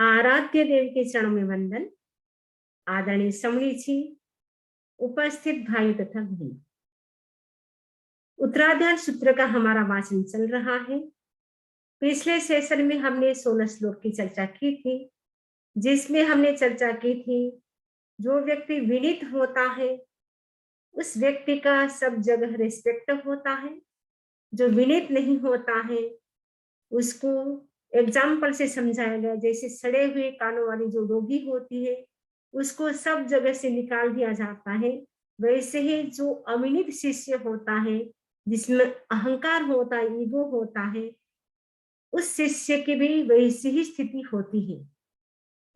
आराध्य देव के चरणों में वंदन। आदरणीय समणी जी, उपस्थित भाई तथा बहन, उत्तराधार सूत्र का हमारा वाचन चल रहा है। पिछले सेशन में हमने 16 श्लोक की चर्चा की थी, जिसमें हमने चर्चा की थी जो व्यक्ति विनीत होता है उस व्यक्ति का सब जगह रिस्पेक्ट होता है। जो विनीत नहीं होता है उसको एग्जाम्पल से समझाया गया, जैसे सड़े हुए कानों वाली जो रोगी होती है उसको सब जगह से निकाल दिया जाता है, वैसे ही जो अविनीत शिष्य होता है जिसमें अहंकार होता है, ईगो होता है, उस शिष्य की भी वैसी ही स्थिति होती है।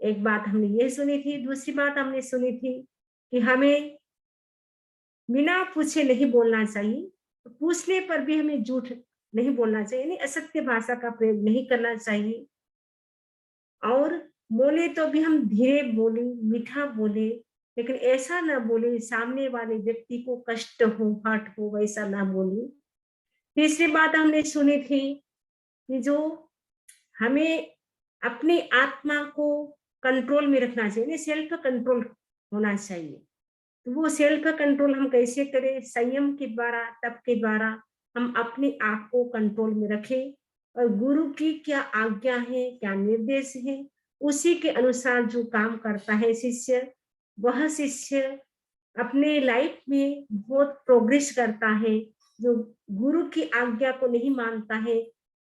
एक बात हमने ये सुनी थी। दूसरी बात हमने सुनी थी कि हमें बिना पूछे नहीं बोलना चाहिए, पूछने पर भी हमें झूठ नहीं बोलना चाहिए, यानी असत्य भाषा का प्रयोग नहीं करना चाहिए। और बोले तो भी हम धीरे बोले, मीठा बोले, लेकिन ऐसा ना बोले सामने वाले व्यक्ति को कष्ट हो, हर्ट हो, वैसा ना बोले। तीसरी बात हमने सुनी थी कि जो हमें अपनी आत्मा को कंट्रोल में रखना चाहिए, सेल्फ कंट्रोल होना चाहिए। तो वो सेल्फ कंट्रोल हम कैसे करें? संयम के द्वारा, तप के द्वारा हम अपने आप को कंट्रोल में रखें और गुरु की क्या आज्ञा है, क्या निर्देश है, उसी के अनुसार जो काम करता है शिष्य, वह शिष्य अपने लाइफ में बहुत प्रोग्रेस करता है। जो गुरु की आज्ञा को नहीं मानता है,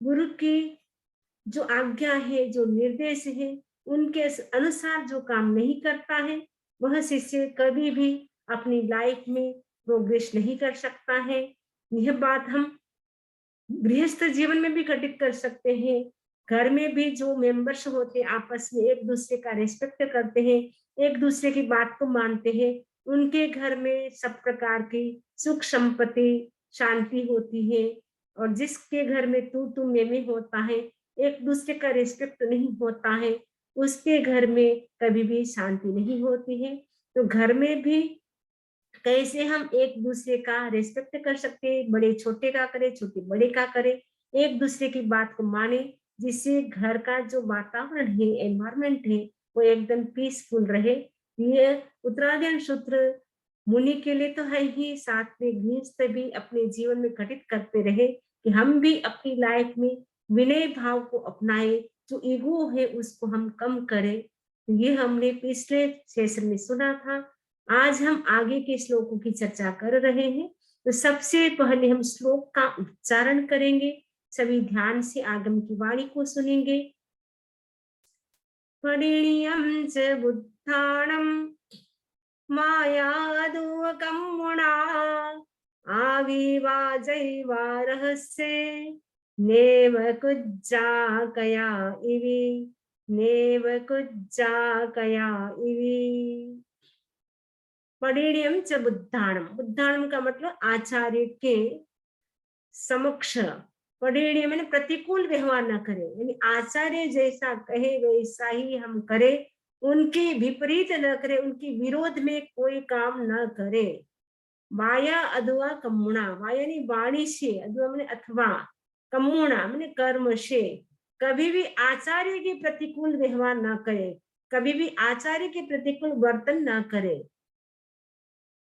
गुरु की जो आज्ञा है, जो निर्देश है, उनके अनुसार जो काम नहीं करता है, वह शिष्य कभी भी अपनी लाइफ में प्रोग्रेस नहीं कर सकता है। यह बात हम गृहस्थ जीवन में भी घटित कर सकते हैं। घर में भी जो मेंबर्स होते हैं आपस में एक दूसरे का रेस्पेक्ट करते हैं, एक दूसरे की बात को मानते हैं, उनके घर में सब प्रकार की सुख संपत्ति शांति होती है। और जिसके घर में तू मैं होता है, एक दूसरे का रेस्पेक्ट नहीं होता है, उसके घर में कभी भी शांति नहीं होती है। तो घर में भी कैसे हम एक दूसरे का रेस्पेक्ट कर सकते हैं, बड़े छोटे का करें, छोटे बड़े का करें, एक दूसरे की बात को माने, जिससे घर का जो वातावरण है, एनवायरमेंट है, वो एकदम पीसफुल रहे। ये उत्तरायण सूत्र मुनि के लिए तो है ही, साथ में गृहस्थ भी अपने जीवन में घटित करते रहे कि हम भी अपनी लाइफ में विनय भाव को अपनाए, जो ईगो है उसको हम कम करें। ये हमने पिछले सेशन में सुना था। आज हम आगे के श्लोकों की चर्चा कर रहे हैं। तो सबसे पहले हम श्लोक का उच्चारण करेंगे। सभी ध्यान से आगम की वाणी को सुनेंगे। परिणीयं च बुद्धाणं मायादुवकं मुना आविवाजैवा रहस्ये नेव कुज्जाकया इवि, नेव कुज्जाकया इवि। परिणीयं च बुद्धाणम, बुद्धाणम का मतलब आचार्य के समक्ष। परिणीय मैंने प्रतिकूल व्यवहार न करें, यानी आचार्य जैसा कहे वैसा ही हम करें, उनके विपरीत न करें, उनके विरोध में कोई काम न करें। माया अथवा कम्मुणा, माया यानी वाणी से, अथवा मैंने अथवा, कम्मुणा मैंने कर्म से कभी भी आचार्य के प्रतिकूल व्यवहार न करे, कभी भी आचार्य के प्रतिकूल वर्तन न करे।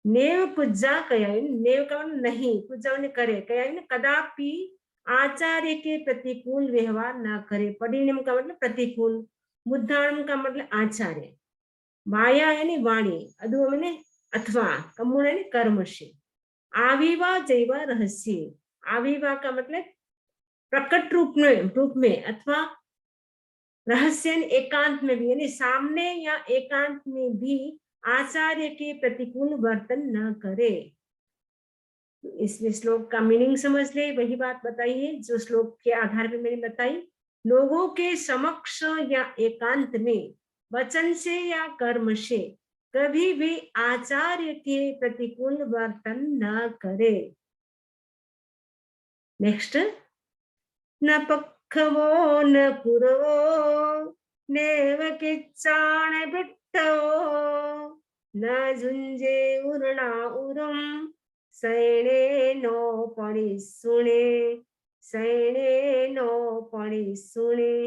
नेव कुज्जा कया, नेव का मतलब नहीं, कुज्जा ने करे, कया ने कदापि आचार्य के प्रतिकूल व्यवहार न करे। परिणम का मतलब प्रतिकूल, बुद्धाणम का मतलब आचार्य, माया यानी वाणी, अधुआ मैंने अथवा, कम्मुण यानी कर्म से, आविवा जैव रहस्य, आविवा का मतलब प्रकट रूप में अथवा रहस्य एकांत में भी, यानी सामने या एकांत में भी आचार्य के प्रतिकूल वर्तन न करे। इसलिए श्लोक का मीनिंग समझ ले, वही बात बताइए जो श्लोक के आधार पर मैंने बताई। लोगों के समक्ष या एकांत में वचन से या कर्म से कभी भी आचार्य के प्रतिकूल वर्तन न करे। नेक्स्ट, न पक्षवो न पुरो नेव किच्चाण बिट्टो न झुंजे उर्णा उरुम सैणे नो पणि सुने, सैणे नो पणि सुने।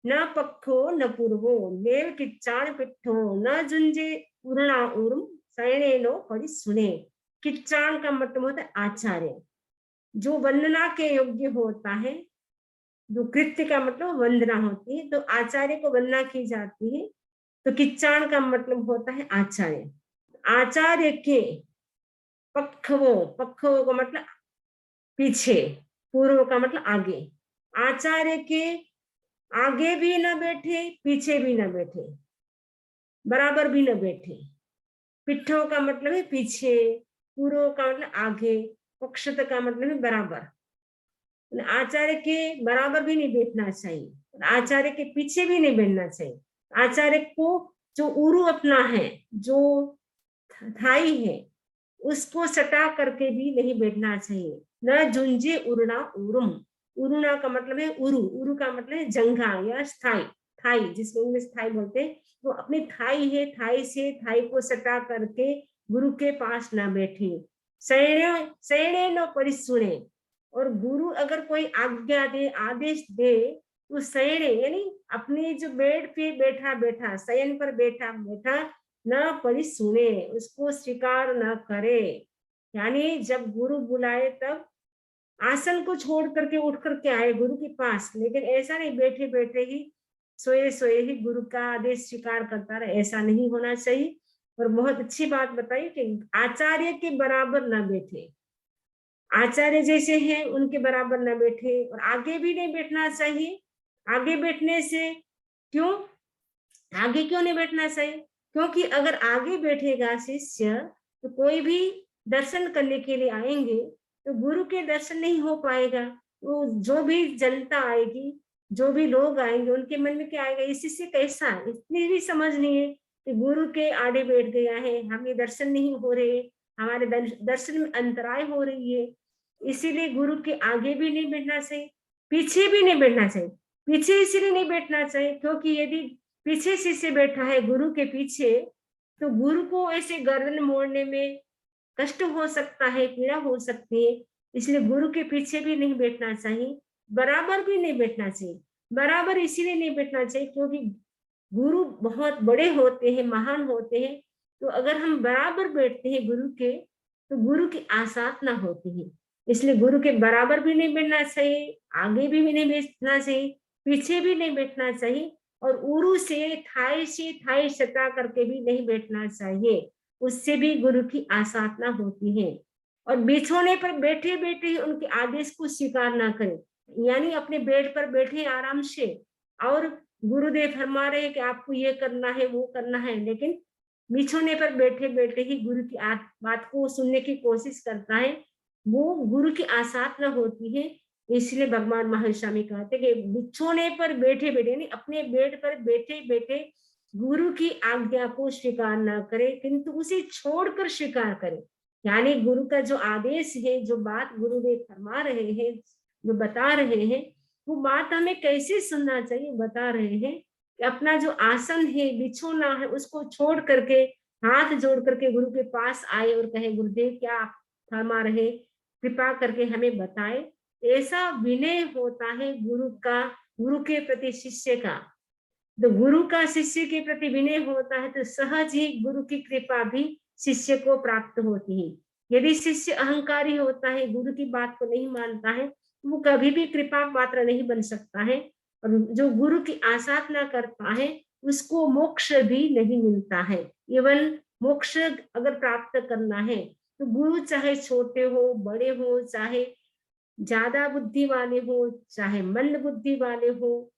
न पक्खो न पूर्वो नेव किच्चाण पिट्ठो न जुंजे उरणा उर्म सैनेनो पड़ी सुने। किच्चाण का मतलब होता है आचार्य, जो वंदना के योग्य होता है। जो कृत्य का मतलब वंदना होती है, तो आचार्य को वंदना की जाती है। तो किच्चाण का मतलब होता है आचार्य। आचार्य के पक्षवो, पक्षवो का मतलब पीछे, पूर्व का मतलब आगे। आचार्य के आगे भी न बैठे, पीछे भी न बैठे, बराबर भी न बैठे। पिट्ठों का मतलब है पीछे, पूर्व का मतलब आगे, पक्षत का मतलब है बराबर। आचार्य के बराबर भी नहीं बैठना चाहिए, आचार्य के पीछे भी नहीं बैठना चाहिए। आचार्य को जो उरु अपना है, जो थाई है, उसको सटा करके भी नहीं बैठना चाहिए। न झुंझे उड़ना उरुम, उरुना का मतलब है उरु, उरु का मतलब है जंघा या स्थाई, थाई जिसको इंग्लिश थाई बोलते हैं। तो अपनी थाई है, थाई से थाई को सटा करके गुरु के पास ना बैठे। सैणे सैणे न परिसुणे, और गुरु अगर कोई आज्ञा दे, आदेश दे, तो सैणे यानी अपने जो बेड पे बैठा बैठा, शयन पर बैठा बैठा न परिसुणे, उसको स्वीकार न करे। यानी जब गुरु बुलाए तब आसन को छोड़ करके उठ करके आए गुरु के पास, लेकिन ऐसा नहीं बैठे बैठे ही, सोए सोए ही गुरु का आदेश स्वीकार करता रहे, ऐसा नहीं होना चाहिए। और बहुत अच्छी बात बताई कि आचार्य के बराबर ना बैठे, आचार्य जैसे हैं उनके बराबर ना बैठे, और आगे भी नहीं बैठना चाहिए। आगे बैठने से क्यों, आगे क्यों नहीं बैठना चाहिए? क्योंकि अगर आगे बैठेगा शिष्य, तो कोई भी दर्शन करने के लिए आएंगे तो गुरु के दर्शन नहीं हो पाएगा। तो जो भी जनता आएगी, जो भी लोग आएंगे, उनके मन में क्या आएगा, ये शिष्य कैसा है, इतनी भी समझ नहीं है कि गुरु के आड़े बैठ गया है, हमें दर्शन नहीं हो रहे, हमारे दर्शन में अंतराय हो रही है। इसीलिए गुरु के आगे भी नहीं बैठना चाहिए, पीछे भी नहीं बैठना चाहिए। पीछे इसीलिए नहीं बैठना चाहिए क्योंकि यदि पीछे शिष्य बैठा है गुरु के पीछे, तो गुरु को ऐसे गर्दन मोड़ने में कष्ट हो सकता है, पीड़ा हो सकती है। इसलिए गुरु के पीछे भी नहीं बैठना चाहिए, बराबर भी नहीं बैठना चाहिए। बराबर इसीलिए नहीं बैठना चाहिए क्योंकि गुरु बहुत बड़े होते हैं, महान होते हैं। तो अगर हम बराबर बैठते हैं गुरु के, तो गुरु की आसाधना होती है। इसलिए गुरु के बराबर भी नहीं बैठना चाहिए, आगे भी नहीं बैठना चाहिए, पीछे भी नहीं बैठना चाहिए, और उरु से थाई सटा करके भी नहीं बैठना चाहिए। उससे भी गुरु की आसाधना होती है। और बिछोने पर बैठे बैठे ही उनके आदेश को स्वीकार ना करें, यानी अपने बेड पर बैठे आराम से, और गुरुदेव फरमा रहे हैं कि आपको ये करना है, वो करना है, लेकिन बिछोने पर बैठे बैठे ही गुरु की बात को सुनने की कोशिश करता है, वो गुरु की आसाधना होती है। इसलिए भगवान महर्षि स्वामी कहते हैं कि बिछोने पर बैठे बैठे यानी अपने बेड पर बैठे बैठे गुरु की आज्ञा को स्वीकार ना करे, किंतु उसे छोड़कर स्वीकार करे। यानी गुरु का जो आदेश है, जो बात गुरुदेव फरमा रहे हैं, जो बता रहे हैं, वो बात हमें कैसे सुनना चाहिए बता रहे हैं कि अपना जो आसन है, बिछोना है, उसको छोड़ करके हाथ जोड़ करके गुरु के पास आए और कहे गुरुदेव क्या आप फरमा रहे, कृपा करके हमें बताए। ऐसा विनय होता है गुरु का, गुरु के प्रति शिष्य का। तो गुरु का शिष्य के प्रति विनय होता है तो सहज ही गुरु की कृपा भी शिष्य को प्राप्त होती है। यदि शिष्य अहंकारी होता है, गुरु की बात को नहीं मानता है, तो वो कभी भी कृपा पात्र नहीं बन सकता है। और जो गुरु की आसाधना करता है, उसको मोक्ष भी नहीं मिलता है। इवन मोक्ष अगर प्राप्त करना है, तो गुरु चाहे छोटे हो, बड़े हो, चाहे ज्यादा बुद्धि वाले हो, चाहे मंद बुद्धि वाले हो,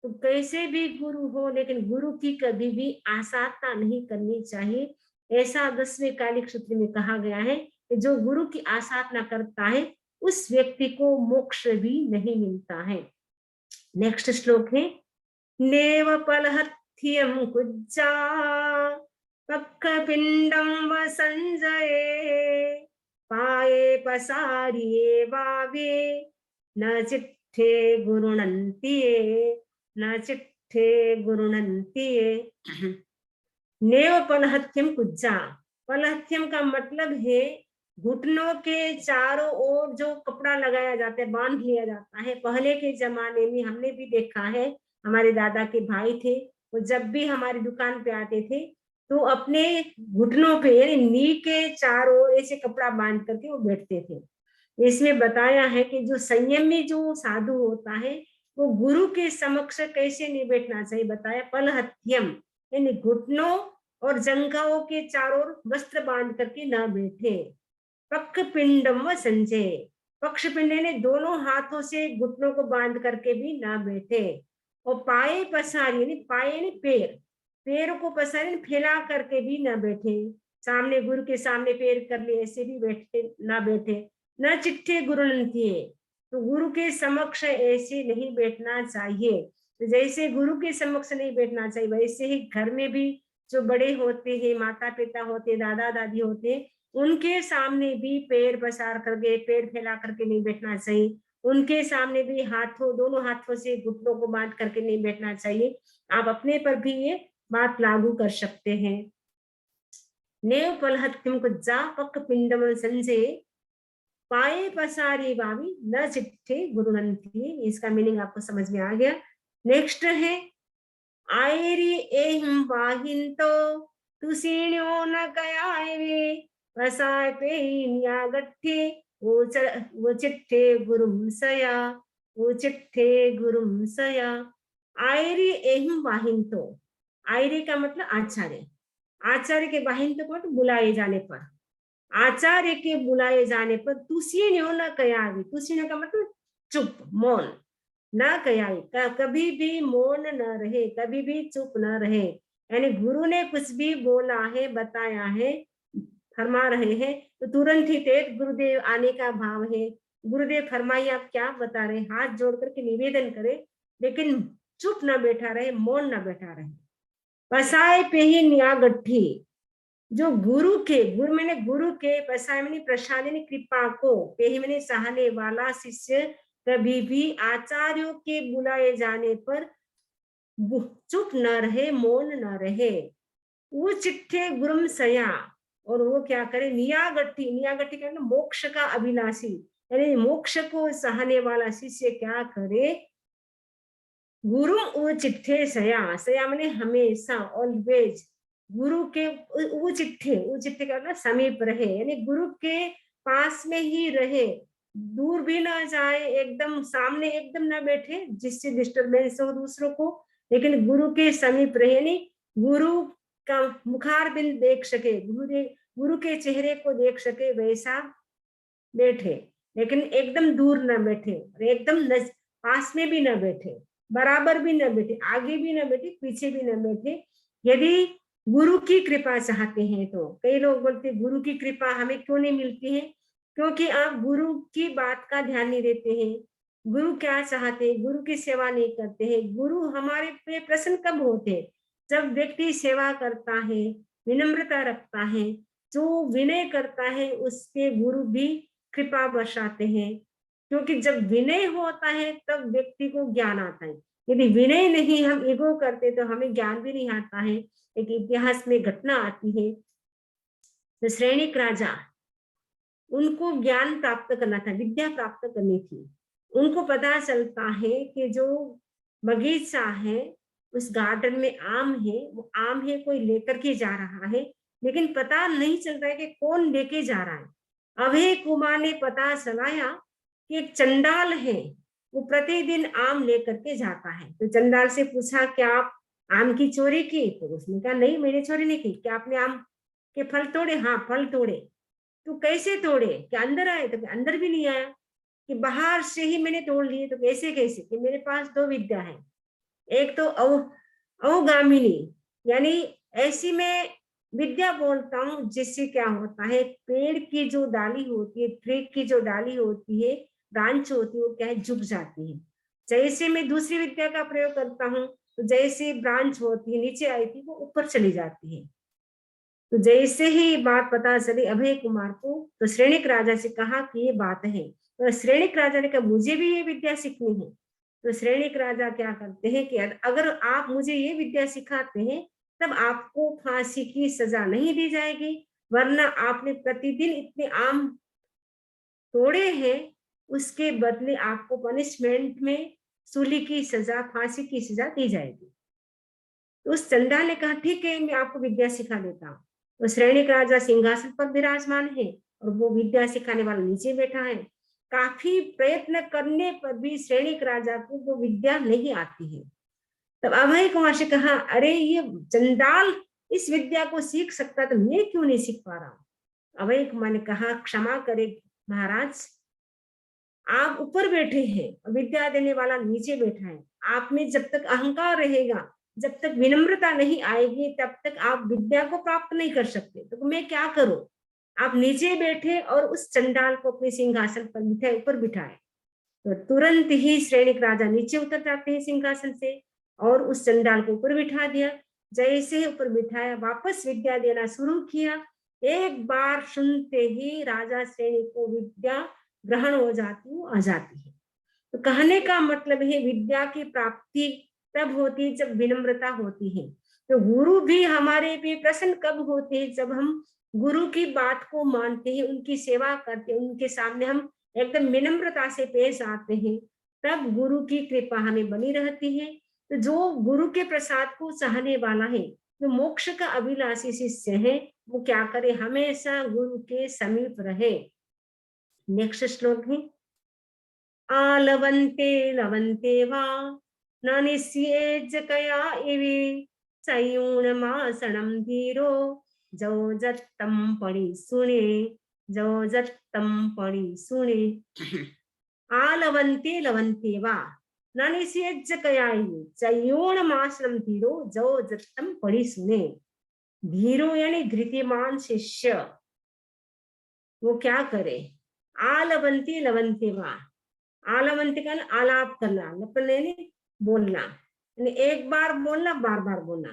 तो कैसे भी गुरु हो, लेकिन गुरु की कभी भी आसाधना नहीं करनी चाहिए। ऐसा 10वें कालिक सूत्र में कहा गया है कि जो गुरु की आसाधना करता है, उस व्यक्ति को मोक्ष भी नहीं मिलता है। नेक्स्ट श्लोक है, नेव पलहत्यम कुज्जा पक्क पिंडम व संजये पाये पसारिये वावे न चिट्ठे गुरुणन्तिये, न चिट्ठे गुरुणन्तिये। नेव पलहत्यम कुज्जा, पलहत्यम का मतलब है घुटनों के चारों ओर जो कपड़ा लगाया जाता है, बांध लिया जाता है। पहले के जमाने में हमने भी देखा है हमारे दादा के भाई थे, वो जब भी हमारी दुकान पे आते थे तो अपने घुटनों पे यानी नी के चारों ओर ऐसे कपड़ा बांध करके वो बैठते थे। इसमें बताया है कि जो संयमी जो साधु होता है वो गुरु के समक्ष कैसे नहीं बैठना चाहिए, बताया पलहत्यम यानी घुटनों और जंघाओं के चारों ओर वस्त्र बांध करके न बैठे। पक्ष पिंडम व संजय, पक्ष पिंड ने दोनों हाथों से घुटनों को बांध करके भी ना बैठे। और पाए पसार यानी पाए यानी पैर, पैरों को पसार फैला करके भी ना बैठे। सामने गुरु के सामने पैर कर लिए ऐसे भी बैठे ना बैठे। न चिट्ठे गुरु थे, तो गुरु के समक्ष ऐसे नहीं बैठना चाहिए। तो जैसे गुरु के समक्ष नहीं बैठना चाहिए वैसे ही घर में भी जो बड़े होते हैं, माता पिता होते, दादा दादी होते, उनके सामने भी पैर पसार करके पैर फैला करके नहीं बैठना चाहिए। उनके सामने भी हाथों दोनों हाथों से घुटनों को बांध करके नहीं बैठना चाहिए। आप अपने पर भी ये बात लागू कर सकते हैं। नेव पलहत्यम कुज्जा पक्क पिंडम संजय पाए पसारी वावी न चिट्ठे गुरुनंती। इसका मीनिंग आपको समझ में आ गया। नेक्स्ट है आयरी एहिम वाहिंतो तुसीण्यो न कयाय वे वसाय पे निया गट्ठे वो चिट्ठे गुरुम सया, वो चिट्ठे गुरुम सया। आयरी एहिम वाहिंतो, आयरी का मतलब आचार्य, आचार्य के वाहिंतो को मतलब बुलाए जाने पर, आचार्य के बुलाए जाने पर तुसीण्यो न कयावी, तुसीण्यो का मतलब चुप मौन, ना कयाई कभी भी मौन न रहे, कभी भी चुप न रहे। यानी गुरु ने कुछ भी बोला है, बताया है, फरमा रहे हैं तो तुरंत ही तेज गुरुदेव आने का भाव है। गुरुदेव फरमाइए आप क्या बता रहे, हाथ जोड़ करके निवेदन करे, लेकिन चुप न बैठा रहे, मौन न बैठा रहे। पसाए पे ही निया गट्ठी, जो गुरु के, गुरु मैंने गुरु के, पसाय मैंने प्रसाद यानी कृपा को, पे ही मैंने सहने वाला शिष्य कभी भी आचार्यों के बुलाए जाने पर चुप न रहे, मौन न रहे। वो चिट्ठे गुरुम सया, और वो क्या करे, नियागट्ठी, नियागट्ठी का मतलब मोक्ष का अभिलाषी, यानी मोक्ष को सहने वाला शिष्य क्या करे, गुरु वो चिट्ठे सया, सया मैंने हमेशा ऑलवेज, गुरु के वो चिट्ठे का मतलब समीप रहे, यानी गुरु के पास में ही रहे, दूर भी ना जाए, एकदम सामने एकदम ना बैठे जिससे डिस्टरबेंस हो दूसरों को, लेकिन गुरु के समीप रहे, यानी गुरु का मुखारबिंद देख सके, गुरु के चेहरे को देख सके वैसा बैठे, लेकिन एकदम दूर न बैठे, एकदम पास में भी न बैठे, बराबर भी न बैठे, आगे भी न बैठे, पीछे भी न बैठे। यदि गुरु की कृपा चाहते हैं तो, कई लोग बोलते गुरु की कृपा हमें क्यों नहीं मिलती है, क्योंकि आप गुरु की बात का ध्यान नहीं देते हैं, गुरु क्या चाहते हैं, गुरु की सेवा नहीं करते हैं। गुरु हमारे पे प्रसन्न कब होते हैं, जब व्यक्ति सेवा करता है, विनम्रता रखता है, जो विनय करता है उसके गुरु भी कृपा बरसाते हैं, क्योंकि जब विनय होता है तब व्यक्ति को ज्ञान आता है। यदि विनय नहीं, हम ईगो करते तो हमें ज्ञान भी नहीं आता है। एक इतिहास में घटना आती है, तो श्रेणिक राजा, उनको ज्ञान प्राप्त करना था, विद्या प्राप्त करनी थी। उनको पता चलता है कि जो बगीचा है उस गार्डन में आम है, वो आम है कोई लेकर के जा रहा है, लेकिन पता नहीं चल रहा है कि कौन लेके जा रहा है। अभय कुमार ने पता चलाया कि एक चंडाल है, वो प्रतिदिन आम लेकर के जाता है। तो चंडाल से पूछा क्या आप आम की चोरी की, तो उसने कहा नहीं मैंने चोरी नहीं की। क्या आपने आम के फल तोड़े, हाँ फल तोड़े। तो कैसे तोड़े, क्या अंदर आए, तो अंदर भी नहीं आया। कि बाहर से ही मैंने तोड़ लिए, तो कैसे कैसे, कि मेरे पास दो विद्या है, एक तो अवगामिनी, यानी ऐसी मैं विद्या बोलता हूँ जिससे क्या होता है, पेड़ की जो डाली होती है, ट्री की जो डाली होती है, ब्रांच होती है, वो क्या है झुक जाती है। जैसे मैं दूसरी विद्या का प्रयोग करता हूँ तो जैसे ब्रांच होती है नीचे आई थी वो ऊपर चली जाती है। तो जैसे ही बात पता चली अभय कुमार को, तो श्रेणिक राजा से कहा कि ये बात है। तो श्रेणिक राजा ने कहा मुझे भी ये विद्या सीखनी है। तो श्रेणिक राजा क्या करते हैं कि अगर आप मुझे ये विद्या सिखाते हैं तब आपको फांसी की सजा नहीं दी जाएगी, वरना आपने प्रतिदिन इतने आम तोड़े हैं, उसके बदले आपको पनिशमेंट में सूली की सजा, फांसी की सजा दी जाएगी। तो उस चंडाल ने कहा ठीक है, मैं आपको विद्या सिखा देता हूँ। तो श्रेणिक राजा सिंहासन पर विराजमान है और वो विद्या सिखाने वाला नीचे बैठा है। काफी प्रयत्न करने पर भी श्रेणिक राजा को वो विद्या नहीं आती है। तब अभय कुमार से कहा, अरे ये चंडाल इस विद्या को सीख सकता तो मैं क्यों नहीं सीख पा रहा हूँ। अभय कुमार ने कहा, क्षमा करे महाराज, आप ऊपर बैठे हैं और विद्या देने वाला नीचे बैठा है। आप में जब तक अहंकार रहेगा, जब तक विनम्रता नहीं आएगी, तब तक आप विद्या को प्राप्त नहीं कर सकते। तो मैं क्या करूं? आप नीचे बैठे और उस चंडाल को अपने सिंहासन पर बिठाए, ऊपर बिठाए। तो तुरंत ही श्रेणिक राजा नीचे उतर जाते हैं सिंहासन से और उस चंडाल को ऊपर बिठा दिया। जैसे ही ऊपर बिठाया, वापस विद्या देना शुरू किया। एक बार सुनते ही राजा श्रेणी को विद्या ग्रहण हो आ जाती है। तो कहने का मतलब है, विद्या की प्राप्ति तब होती है जब विनम्रता होती है। तो गुरु भी हमारे पे प्रसन्न कब होते हैं? जब हम गुरु की बात को मानते हैं, उनकी सेवा करते हैं, उनके सामने हम एकदम विनम्रता से पेश आते हैं, तब गुरु की कृपा हमें बनी रहती है। तो जो गुरु के प्रसाद को चाहने वाला है, जो मोक्ष का अभिलाषी शिष्य है, वो क्या करे? हमेशा गुरु के समीप रहे। नेक्स्ट श्लोक है, आलवन्ते लवन्ते वा न निस्येज कया इवे संयूणमासनं धीरो जो जत्तं पड़ी सुने, जो जत्तं पड़ी सुने। आलवन्ते लवन्ते वा न निस्येज कया इवे संयूणमासनं धीरो जो जत्तं पड़ी सुने। धीरो यानी धृतिमान शिष्य, वो क्या करे? आलवंती लवंती वा, आलवंती का आलाप करना, लपने बोलना, यानी एक बार बोलना, बार बार बोलना।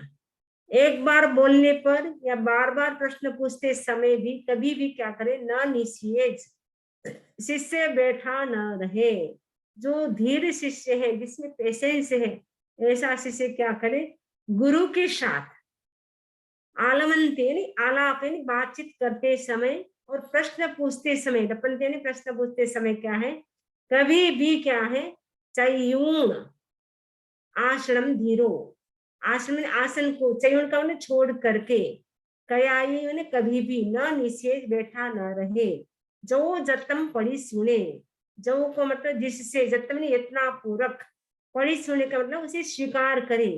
एक बार बोलने पर या बार बार प्रश्न पूछते समय भी कभी भी क्या करे? न निषेध, शिष्य बैठा न रहे। जो धीर शिष्य है, जिसमें पेशेंस है, ऐसा शिष्य क्या करे? गुरु के साथ आलमंते आलाप यानी बातचीत करते समय और प्रश्न पूछते समय, डपनते प्रश्न पूछते समय क्या है? कभी भी क्या है? चयूण आश्रम धीरो, आश्रम आसन को, चयूण का उन्हें छोड़ करके, कयाई उन्हें कभी भी, न निषेध बैठा न रहे, जो जतम पढ़ी सुने। जो को मतलब जिससे, जतम ने इतना पूरक, पढ़ी सुने का मतलब उसे स्वीकार करे।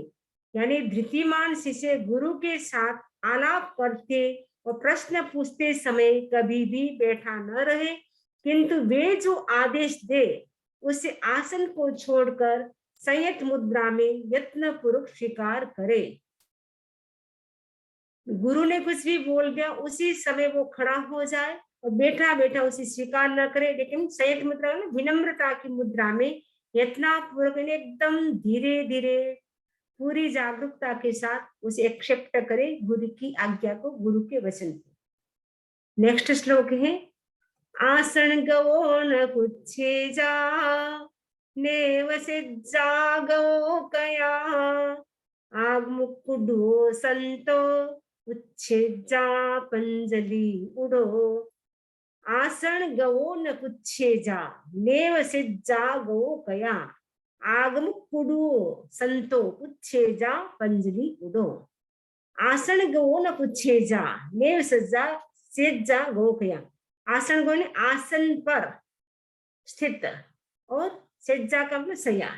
यानी धृतिमान शिष्य गुरु के साथ आलाप करते और प्रश्न पूछते समय कभी भी बैठा न रहे, किंतु वे जो आदेश दे उसे आसन को छोड़कर संयत मुद्रा में यत्न पूर्वक स्वीकार करे। गुरु ने कुछ भी बोल दिया, उसी समय वो खड़ा हो जाए और बैठा बैठा उसे स्वीकार न करे, लेकिन संयत मुद्रा में, विनम्रता की मुद्रा में यत्नापूर्वक एकदम धीरे धीरे पूरी जागरूकता के साथ उसे एक्सेप्ट करे, गुरु की आज्ञा को, गुरु के वचन को। नेक्स्ट श्लोक है, आसन गवो न कुछे जा नेव सिज्जा गवो कया आग मुकुडो संतो उच्छेजा पंजलि उड़ो। आसन गवो न कुछे जा नेव सिज्जा गवो कया आगम कुडो संतो उच्छेजा पंजलि उड़ो। आसन गो न कुच्छेजा नेव सज्जा सेज्जा गो कया। आसन गो ने आसन पर स्थित और सेज्जा का मतलब सया।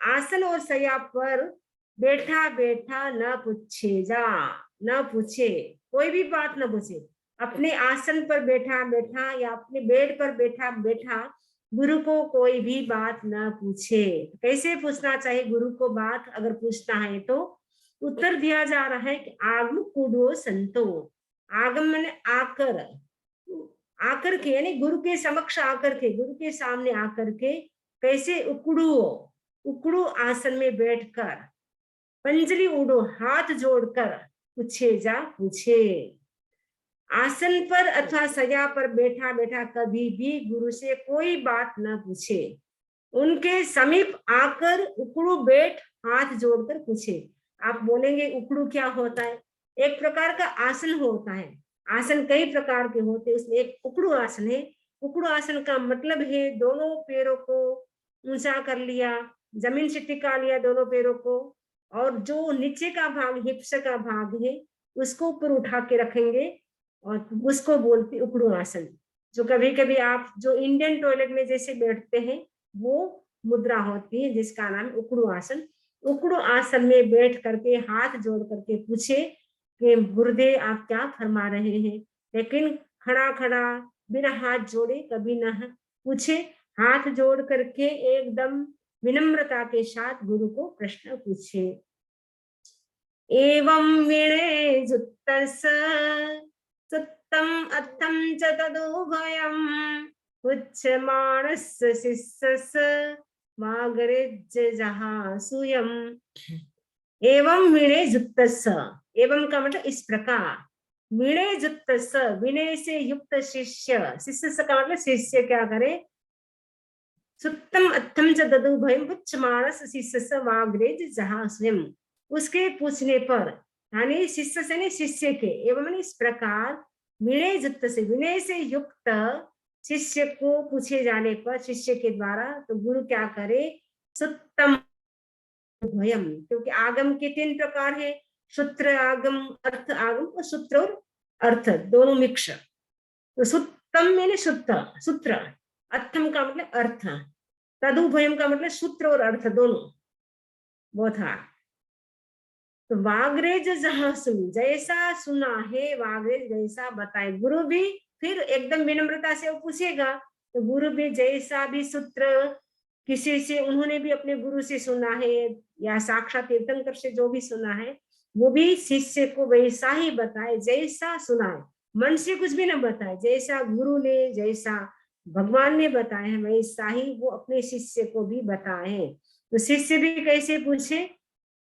आसन और सया पर बैठा बैठा न पूछेजा, न पूछे, कोई भी बात न पूछे। अपने आसन पर बैठा बैठा या अपने बेड पर बैठा बैठा गुरु को कोई भी बात न पूछे। कैसे पूछना चाहिए गुरु को बात? अगर पूछना है तो उत्तर दिया जा रहा है कि आगम कुडो संतो। आगम माने आकर, आकर के यानी गुरु के समक्ष आकर के, गुरु के सामने आकर के, कैसे? उकड़ो, उकड़ो आसन में बैठकर, पंजलि उड़ो हाथ जोड़कर, पूछे जा पूछे। आसन पर अथवा सजा पर बैठा बैठा कभी भी गुरु से कोई बात न पूछे, उनके समीप आकर उकड़ू बैठ हाथ जोड़कर पूछे। आप बोलेंगे उकड़ू क्या होता है? एक प्रकार का आसन होता है। आसन कई प्रकार के होते हैं, उसमें एक उकड़ू आसन है। उकड़ू आसन का मतलब है दोनों पैरों को ऊंचा कर लिया, जमीन से टिका लिया दोनों पैरों को, और जो नीचे का भाग हिप्स का भाग है उसको ऊपर उठा के रखेंगे, और उसको बोलते उकड़ू आसन। जो कभी कभी आप जो इंडियन टॉयलेट में जैसे बैठते हैं वो मुद्रा होती है जिसका नाम उकड़ू आसन। उकड़ू आसन में बैठ करके हाथ जोड़ करके पूछे कि गुरुदेव आप क्या फरमा रहे हैं, लेकिन खड़ा खड़ा बिना हाथ जोड़े कभी ना पूछे, हाथ जोड़ करके एकदम विनम्रता के साथ गुरु को प्रश्न पूछे। एवं विणे जुत्तस सुत्तम अर्थम च तदुभयम् उच्यमाणस्य शिष्यस मागरेज्जहासूयम्। एवं विणे जुत्तस, एवं का मतलब इस प्रकार, विणे जुत्तस विनय से युक्त शिष्य, शिष्य का मतलब शिष्य क्या करे, सुत्तम अर्थम च तदुभयम् उच्यमाणस्य शिष्यस मागरेज्जहासूयम्, उसके पूछने पर, यानी शिष्य से नहीं शिष्य के, एवं इस प्रकार विनय युक्त से, विनय से युक्त शिष्य को पूछे जाने पर शिष्य के द्वारा, तो गुरु क्या करे, सुत्तम भयम, क्योंकि आगम के 3 प्रकार है, सूत्र आगम, अर्थ आगम, और सूत्र और अर्थ दोनों मिक्स। तो सुत्तम मैंने शुद्ध सूत्र, अर्थम का मतलब अर्थ, तदुभयम का मतलब सूत्र और अर्थ दोनों, वो था। तो वागरेज जहां सुन, जैसा सुना है वागरेज जैसा बताए। गुरु भी फिर एकदम विनम्रता से वो पूछेगा, तो गुरु भी जैसा भी सूत्र किसी से उन्होंने भी अपने गुरु से सुना है या साक्षात तीर्थंकर से जो भी सुना है, वो भी शिष्य को वैसा ही बताए जैसा सुना है, मन से कुछ भी ना बताए, जैसा गुरु ने, जैसा भगवान ने बताया है वैसा ही वो अपने शिष्य को भी बताए। तो शिष्य भी कैसे पूछे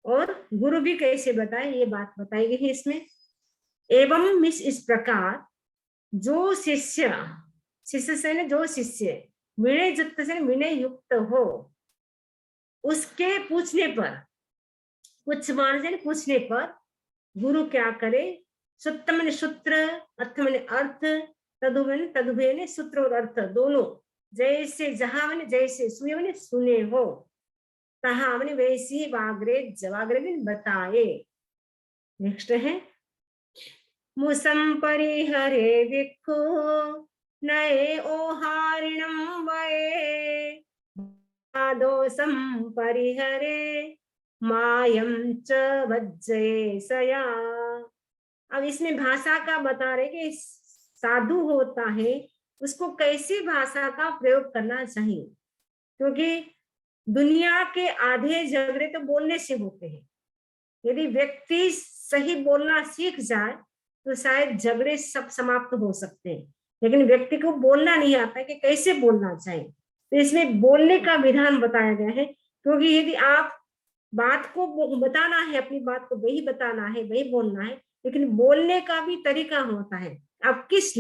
और गुरु भी कैसे बताए, ये बात बताई गई है इसमें। एवं मिस इस प्रकार, जो शिष्य, शिष्य से जो शिष्य विनय युक्त से विनय युक्त हो, उसके पूछने पर, कुछ मान पूछने पर गुरु क्या करे, सुत्त मैंने सूत्र, अर्थ मैंने अर्थ, तदुभय ने सूत्र और अर्थ दोनों, जैसे जहां मैंने जैसे सुने मैंने सुने हो, तहा मैंने वैसी वागरेज बताए। नेक्स्ट है, मुसम परिहरे विखो नए ओहारिणम वये दोषम परिहरे मायम च वज्जये सया। अब इसमें भाषा का बता रहे कि साधु होता है उसको कैसी भाषा का प्रयोग करना चाहिए, क्योंकि दुनिया के आधे झगड़े तो बोलने से होते हैं। यदि व्यक्ति सही बोलना सीख जाए तो शायद झगड़े सब समाप्त हो सकते हैं, लेकिन व्यक्ति को बोलना नहीं आता कि कैसे बोलना चाहिए। तो इसमें बोलने का विधान बताया गया है, क्योंकि यदि आप बात को बताना है, अपनी बात को वही बताना है, वही बोलना है, लेकिन बोलने का भी तरीका होता है, आप किस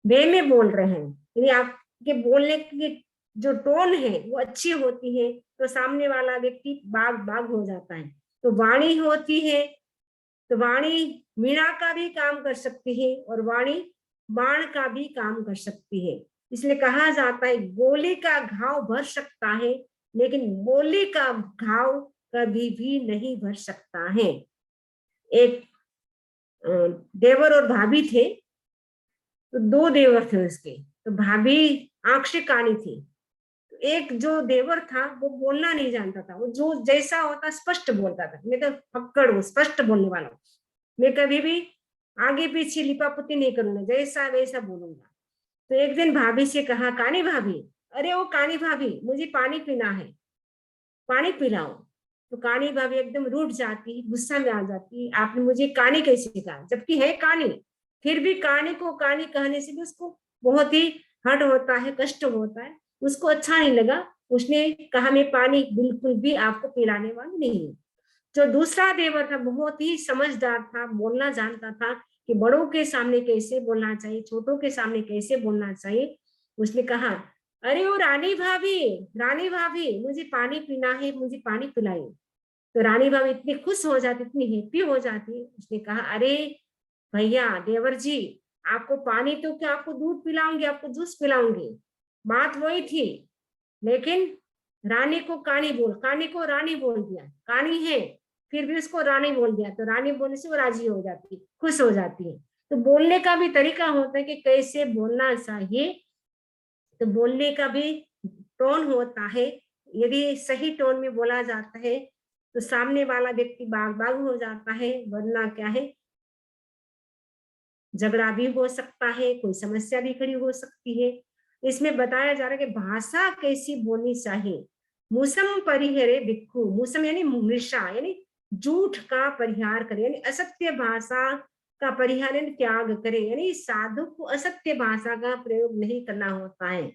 वे में बोल रहे हैं। यदि आपके बोलने की जो टोन है वो अच्छी होती है तो सामने वाला व्यक्ति बाग बाग हो जाता है। तो वाणी होती है, तो वाणी वीणा का भी काम कर सकती है और वाणी बाण का भी काम कर सकती है। इसलिए कहा जाता है गोली का घाव भर सकता है लेकिन बोली का घाव कभी भी नहीं भर सकता है। एक देवर और भाभी थे, तो 2 देवर थे उसके, तो भाभी आंख से कानी थी। तो एक जो देवर था वो बोलना नहीं जानता था, वो जो जैसा होता स्पष्ट बोलता था, मैं तो फक्कड़ हूँ, स्पष्ट बोलने वाला हूँ, मैं कभी भी आगे पीछे लिपापुती नहीं करूंगा, जैसा वैसा बोलूंगा। तो एक दिन भाभी से कहा, कानी भाभी, अरे वो कानी भाभी मुझे पानी पीना है, पानी पिलाओ। तो कानी भाभी एकदम रूठ जाती, गुस्सा में आ जाती, आपने मुझे कानी कैसे कहा, जबकि है कानी। फिर भी कानी को कानी कहने से भी उसको बहुत ही हर्ट होता है, कष्ट होता है, उसको अच्छा नहीं लगा। उसने कहा मैं पानी बिल्कुल भी आपको पिलाने वाली नहीं हूँ। जो दूसरा देवर था बहुत ही समझदार था, बोलना जानता था कि बड़ों के सामने कैसे बोलना चाहिए, छोटों के सामने कैसे बोलना चाहिए। उसने कहा, अरे वो रानी भाभी, रानी भाभी मुझे पानी पीना है, मुझे पानी पिलाइए। तो रानी भाभी इतनी खुश हो जाती, इतनी हैप्पी हो जाती। उसने कहा, अरे भैया देवर जी, आपको पानी तो क्या, आपको दूध पिलाऊंगी, आपको जूस पिलाऊंगी, बात वही थी। लेकिन रानी को कानी को रानी बोल दिया, कानी है फिर भी उसको रानी बोल दिया, तो रानी बोलने से वो राजी हो जाती है, खुश हो जाती है। तो बोलने का भी तरीका होता है कि कैसे बोलना चाहिए। तो बोलने का भी टोन होता है। यदि सही टोन में बोला जाता है तो सामने वाला व्यक्ति बाग बाग हो जाता है, वरना क्या है, झगड़ा भी हो सकता है, कोई समस्या भी खड़ी हो सकती है। इसमें बताया जा रहा है कि भाषा कैसी बोलनी चाहिए। मूसम परिहरे भिक्खु, मूसम यानी मृषा, यानी झूठ का परिहार करे, यानी असत्य भाषा का परिहार यानी त्याग करे, यानी साधु को असत्य भाषा का प्रयोग नहीं करना होता है।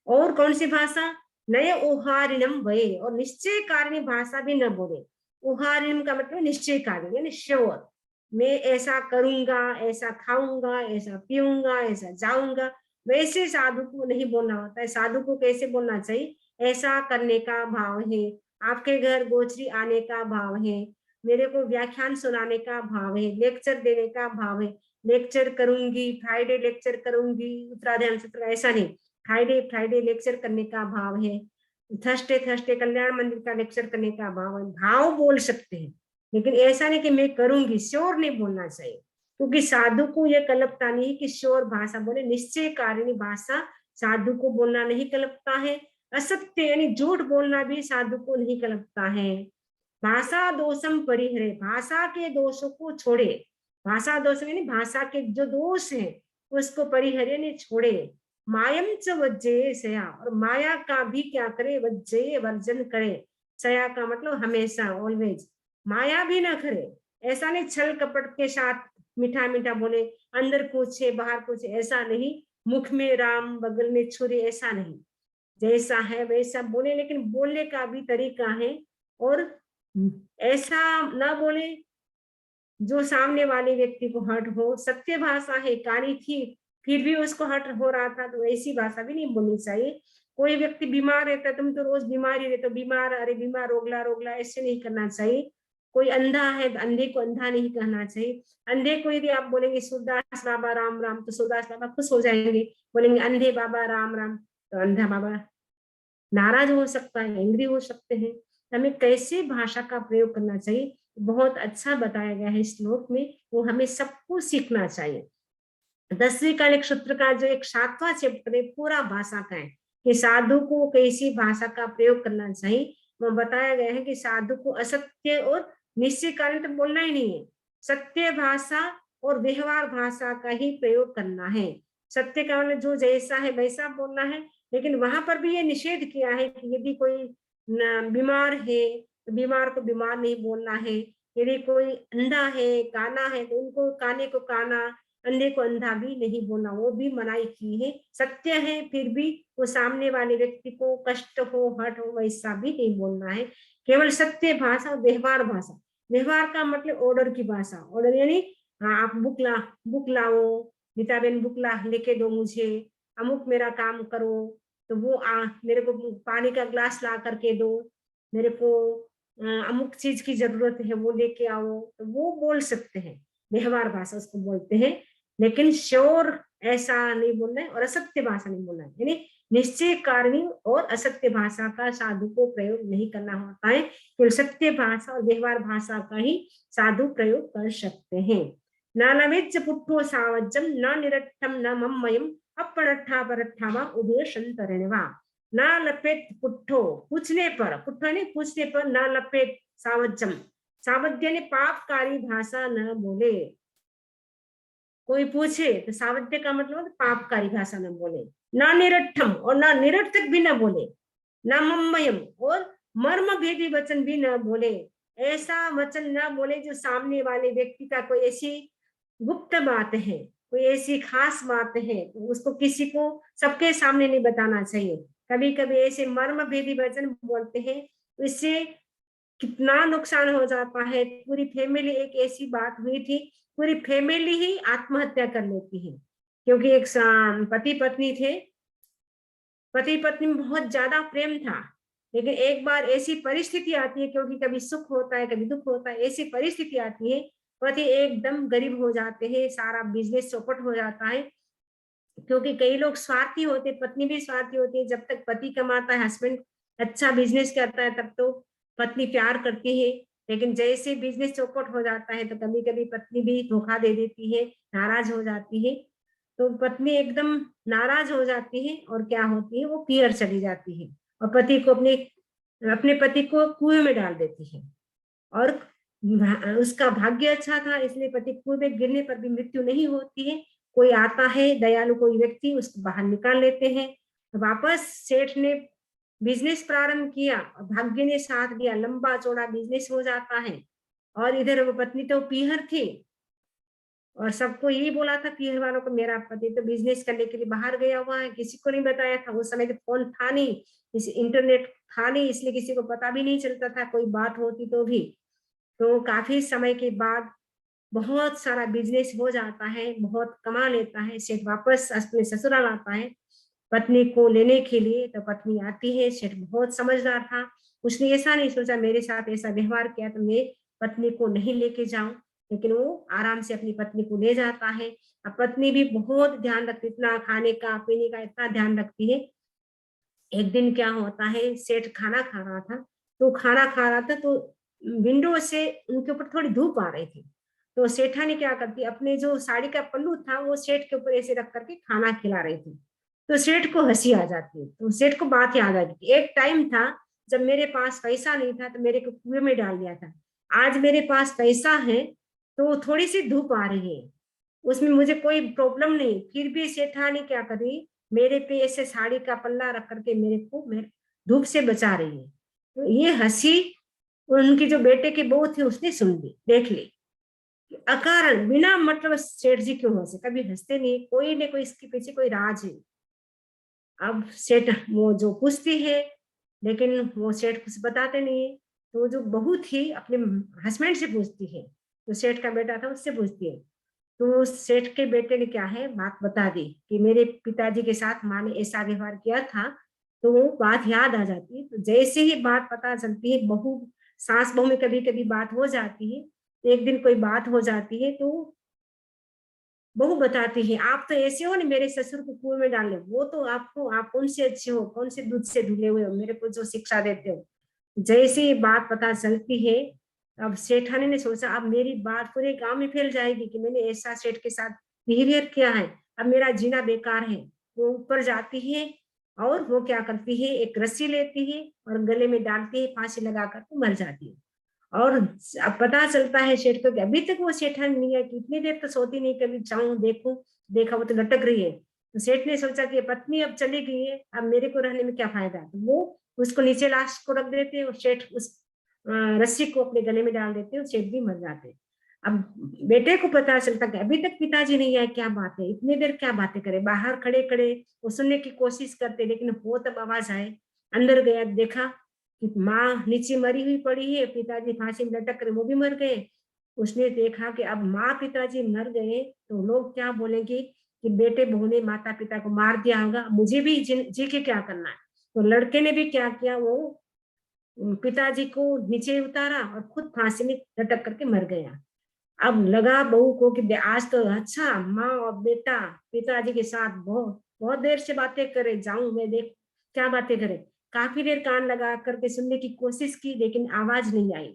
और कौन सी भाषा, नय ओहारिणम वये, और निश्चय कारिणी भाषा भी न बोले। ओहारिणम का मतलब निश्चय कारिणी यानी श्योर, मैं ऐसा करूंगा, ऐसा खाऊंगा, ऐसा पीऊंगा, ऐसा जाऊंगा, वैसे साधु को नहीं बोलना होता है। साधु को कैसे बोलना चाहिए, ऐसा करने का भाव है, आपके घर गोचरी आने का भाव है, मेरे को व्याख्यान सुनाने का भाव है, लेक्चर देने का भाव है, लेक्चर करूंगी, फ्राइडे लेक्चर करूंगी, उत्तराधायन सत्र, ऐसा नहीं, फ्राइडे फ्राइडे लेक्चर करने का भाव है, थर्सडे थर्सडे कल्याण मंदिर का लेक्चर करने का भाव है। भाव बोल सकते हैं, लेकिन ऐसा नहीं कि मैं करूंगी, श्योर नहीं बोलना चाहिए, क्योंकि साधु को यह कल्पता नहीं कि श्योर भाषा बोले। निश्चय कारिणी भाषा साधु को बोलना नहीं कल्पता है। असत्य यानी झूठ बोलना भी साधु को नहीं कल्पता है। भाषा दोषम परिहरे, भाषा के दोषों को छोड़े, भाषा दोष यानी भाषा के जो दोष है उसको परिहरे ने छोड़े। मायम च वज्जे सया, और माया का भी क्या करे, वज्जे वर्जन करे। सया का मतलब हमेशा, ऑलवेज, माया भी ना करे। ऐसा नहीं छल कपट के साथ मीठा मीठा बोले, अंदर कुछ है बाहर कुछ, ऐसा नहीं, मुख में राम बगल में छुरी, ऐसा नहीं, जैसा है वैसा बोले, लेकिन बोलने का भी तरीका है। और ऐसा ना बोले जो सामने वाले व्यक्ति को हर्ट हो। सत्य भाषा है, कारी थी फिर भी उसको हर्ट हो रहा था, तो ऐसी भाषा भी नहीं बोलनी चाहिए। कोई व्यक्ति बीमार रहता है, तुम तो रोज बीमार ही रहते हो, बीमार, अरे बीमार, रोगला रोगला, ऐसे नहीं करना चाहिए। कोई अंधा है, अंधे को अंधा नहीं कहना चाहिए। अंधे को यदि आप बोलेंगे सूरदास बाबा राम राम, तो सूरदास बाबा खुश हो जाएंगे। बोलेंगे अंधे बाबा राम राम, तो अंधा बाबा नाराज हो सकता है, एंग्री हो सकते हैं। हमें कैसे भाषा का प्रयोग करना चाहिए, बहुत अच्छा बताया गया है इस श्लोक में, वो हमें सबको सीखना चाहिए। 10वीं कालिक सूत्र का जो एक 7वां चैप्टर है पूरा भाषा का है, कि साधु को कैसी भाषा का प्रयोग करना चाहिए। वो बताया गया है कि साधु को असत्य और निश्चय कारण तो बोलना ही नहीं है, सत्य भाषा और व्यवहार भाषा का ही प्रयोग करना है। सत्य का मतलब जो जैसा है वैसा बोलना है, लेकिन वहां पर भी ये निषेध किया है कि यदि कोई बीमार है तो बीमार को बीमार नहीं बोलना है, यदि कोई अंधा है, काना है, तो उनको काने को काना, अंधे को अंधा भी नहीं बोलना, वो भी मनाई की है। सत्य है फिर भी वो सामने वाले व्यक्ति को कष्ट हो, हर्ट हो, वैसा भी नहीं बोलना है। केवल सत्य भाषा और व्यवहार भाषा। व्यवहार का मतलब ऑर्डर की भाषा, ऑर्डर यानी हाँ आप बुक लाओ, नीताबेन बुक ला लेके दो मुझे, अमुक मेरा काम करो, तो वो मेरे को पानी का ग्लास ला करके दो, मेरे को अमुक चीज की जरूरत है वो लेके आओ, तो वो बोल सकते हैं, व्यवहार भाषा उसको बोलते हैं। लेकिन श्योर ऐसा नहीं बोलना है और असत्य भाषा नहीं बोलना है, यानी निश्चय कारणी और असत्य भाषा का साधु को प्रयोग नहीं करना होता है। केवल सत्य भाषा और व्यवहार भाषा का ही साधु प्रयोग कर सकते हैं। नानवेज पुट्ठो सावज्जम न निरट्ठम न मम्मयम अपरट्ठा परट्ठा वा उभय संतरणवा। न लपेट पुट्ठो, पूछने पर, पुट्ठो नहीं पूछने पर, न लपेट सावज्जम, सावध्य ने पापकारी भाषा न बोले। कोई पूछे तो सावध्य का मतलब पापकारी भाषा न बोले। न निरट्ठम, और न निरर्थक भी न बोले। न मम्मयम, और मर्म भेदी वचन भी न बोले। ऐसा वचन न बोले जो सामने वाले व्यक्ति का कोई ऐसी गुप्त बात है, कोई ऐसी खास बात है, तो उसको किसी को सबके सामने नहीं बताना चाहिए। कभी कभी ऐसे मर्म भेदी वचन बोलते हैं, तो इससे कितना नुकसान हो जाता है। पूरी फैमिली, एक ऐसी बात हुई थी, पूरी फैमिली ही आत्महत्या कर लेती है, क्योंकि एक पति पत्नी थे, पति पत्नी में बहुत ज्यादा प्रेम था, लेकिन एक बार ऐसी परिस्थिति आती है, क्योंकि कभी सुख होता है कभी दुख होता है, ऐसी परिस्थिति आती है, पति एकदम गरीब हो जाते हैं, सारा बिजनेस चौपट हो जाता है। क्योंकि कई लोग स्वार्थी होते, पत्नी भी स्वार्थी होती है, जब तक पति कमाता है, हस्बैंड अच्छा बिजनेस करता है तब तो पत्नी प्यार करती है, लेकिन जैसे बिजनेस चौपट हो जाता है तो कभी कभी पत्नी भी धोखा दे देती है, नाराज हो जाती है। तो पत्नी एकदम नाराज हो जाती है और क्या होती है, वो पीहर चली जाती है और पति को अपने अपने पति को कुएं में डाल देती है। और उसका भाग्य अच्छा था, इसलिए पति कुएं में गिरने पर भी मृत्यु नहीं होती है। कोई आता है दयालु कोई व्यक्ति, उसको बाहर निकाल लेते हैं। वापस सेठ ने बिजनेस प्रारंभ किया और भाग्य ने साथ दिया, लंबा चौड़ा बिजनेस हो जाता है। और इधर वो पत्नी तो पीहर थी और सबको यही बोला था पीहर वालों को, मेरा पति तो बिजनेस करने के लिए बाहर गया हुआ है, किसी को नहीं बताया था। उस समय तो फोन था नहीं, इस इंटरनेट था नहीं, इसलिए किसी को पता भी नहीं चलता था, कोई बात होती तो भी। तो काफी समय के बाद बहुत सारा बिजनेस हो जाता है, बहुत कमा लेता है। सेठ वापस अपने ससुराल आता है पत्नी को लेने के लिए, तो पत्नी आती है। सेठ बहुत समझदार था, उसने ऐसा नहीं सोचा मेरे साथ ऐसा व्यवहार किया तो मैं पत्नी को नहीं लेके जाऊं, लेकिन वो आराम से अपनी पत्नी को ले जाता है। अब पत्नी भी बहुत ध्यान रखती, इतना खाने का पीने का इतना ध्यान रखती है। एक दिन क्या होता है, सेठ खाना खा रहा था, तो खाना खा रहा था तो विंडो से उनके ऊपर थोड़ी धूप आ रही थी। तो सेठानी क्या करती, अपने जो साड़ी का पल्लू था वो सेठ के ऊपर ऐसे रख करके खाना खिला रही थी। तो सेठ को हंसी आ जाती है, तो सेठ को बात याद आ गई, एक टाइम था जब मेरे पास पैसा नहीं था तो मेरे को कुएं में डाल दिया था। आज मेरे पास पैसा है तो थोड़ी सी धूप आ रही है, उसमें मुझे कोई प्रॉब्लम नहीं, फिर भी सेठानी क्या करी, मेरे पे ऐसे साड़ी का पल्ला रख करके मेरे को मेरे धूप से बचा रही है। तो ये हंसी उनकी जो बेटे की बहू थी उसने सुन ली, देख ली अकारण बिना मतलब सेठ जी क्यों हंसे, कभी हंसते नहीं, कोई न कोई इसके पीछे कोई राज है। अब सेठ वो जो पूछती है, लेकिन वो सेठ कुछ बताते नहीं है। तो जो बहू थी अपने हस्बैंड से पूछती है, तो सेठ का बेटा था उससे पूछती है। तो सेठ के बेटे ने क्या है बात बता दी कि मेरे पिताजी के साथ माँ ने ऐसा व्यवहार किया था। तो वो बात याद आ जाती है, तो जैसे ही बात पता चलती है, बहू सास बहू में कभी कभी बात हो जाती है, तो एक दिन कोई बात हो जाती है तो बहू बताती है, आप तो ऐसे हो ना मेरे ससुर को कुएं में डालने, वो तो आपको आप कौन से अच्छे हो, कौन से दूध से धुले हुए हो, मेरे को जो शिक्षा देते हो। जैसे ही बात पता चलती है, अब सेठानी ने सोचा अब मेरी बात पूरे गांव में फैल जाएगी कि मैंने ऐसा सेठ के साथ बिहेवियर किया है, अब मेरा जीना बेकार है। वो ऊपर जाती है और वो क्या करती है, एक रस्सी लेती है और गले में डालती है, फांसी लगाकर तो मर जाती है। और अब पता चलता है सेठ को कि अभी तक वो सेठानी नहीं है, कितनी देर तो सोती नहीं, कभी जाऊं देखूं, देखा वो तो लटक रही है। तो सेठ ने सोचा कि पत्नी अब चली गई है, अब मेरे को रहने में क्या फायदा, तो वो उसको नीचे लाश को रख देते हैं और सेठ उस रस्सी को अपने गले में डाल देते हैं और सेठ भी मर जाते हैं। अब बेटे को पता चलता कि अभी तक पिताजी नहीं आए, क्या बात है, इतनी देर क्या बातें करे, बाहर खड़े खड़े वो सुनने की कोशिश करते, लेकिन वो तब आवाज आए। अंदर गया, देखा कि माँ नीचे मरी हुई पड़ी है, पिताजी फांसी में लटक कर वो भी मर गए। उसने देखा कि अब माँ पिताजी मर गए तो लोग क्या बोलेंगे कि बेटे बहू ने माता पिता को मार दिया होगा, मुझे भी जी के क्या करना है। तो लड़के ने भी क्या किया, वो पिताजी को नीचे उतारा और खुद फांसी में लटक करके मर गया। अब लगा बहू को कि आज तो अच्छा माँ और बेटा पिताजी के साथ बहुत बहुत देर से बातें करे, जाऊं मैं देख क्या बातें करे। काफी देर कान लगा करके सुनने की कोशिश की, लेकिन आवाज नहीं आई।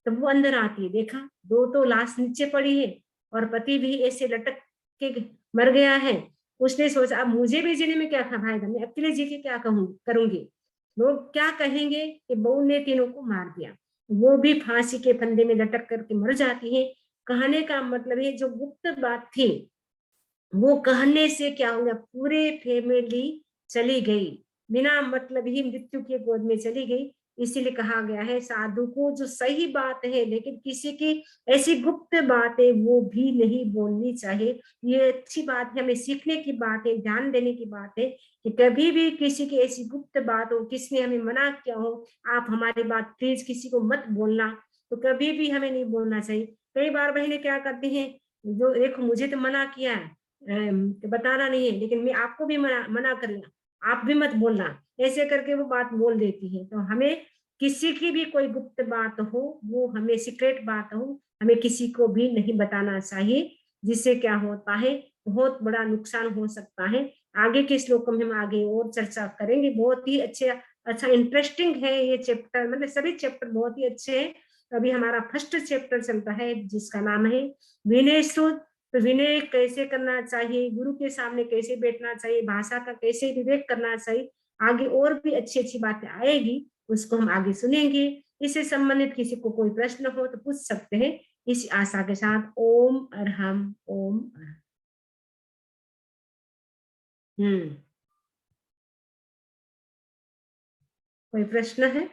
तब वो अंदर आती है, देखा दो तो लाश नीचे पड़ी है और पति भी ऐसे लटक के मर गया है। उसने सोचा अब मुझे भी जीने में क्या फायदा, मैं अकेले जी के क्या कहूँ करूंगी, लोग क्या कहेंगे कि बहू ने तीनों को मार दिया। वो भी फांसी के फंदे में लटक करके मर जाती है। कहने का मतलब है जो गुप्त बात थी वो कहने से क्या हो गया, पूरे फैमिली चली गई, बिना मतलब ही मृत्यु के गोद में चली गई। इसीलिए कहा गया है साधु को जो सही बात है लेकिन किसी की ऐसी गुप्त बात है वो भी नहीं बोलनी चाहिए। ये अच्छी बात है, हमें सीखने की बात है, ध्यान देने की बात है कि कभी भी किसी की ऐसी गुप्त बात हो, किसने हमें मना किया हो, आप हमारी बात प्लीज किसी को मत बोलना, तो कभी भी हमें नहीं बोलना चाहिए। कई बार बहनें क्या करती हैं, जो देखो मुझे तो मना किया है, बताना नहीं है, लेकिन मैं आपको भी मना मना कर लिया, आप भी मत बोलना, ऐसे करके वो बात बोल देती है। तो हमें किसी की भी कोई गुप्त बात हो, वो हमें सीक्रेट बात हो, हमें किसी को भी नहीं बताना चाहिए, जिससे क्या होता है बहुत बड़ा नुकसान हो सकता है। आगे के श्लोक में हम आगे और चर्चा करेंगे, बहुत ही अच्छे अच्छा इंटरेस्टिंग है ये चैप्टर, मतलब सभी चैप्टर बहुत ही अच्छे हैं। तो अभी हमारा फर्स्ट चैप्टर चलता है जिसका नाम है विनय सूत्र। तो विनय कैसे करना चाहिए, गुरु के सामने कैसे बैठना चाहिए, भाषा का कैसे विवेक करना चाहिए, आगे और भी अच्छी अच्छी बातें आएगी, उसको हम आगे सुनेंगे। इससे संबंधित किसी को कोई प्रश्न हो तो पूछ सकते हैं। इस आशा के साथ ओम अरहम ओम अरहम। कोई प्रश्न है?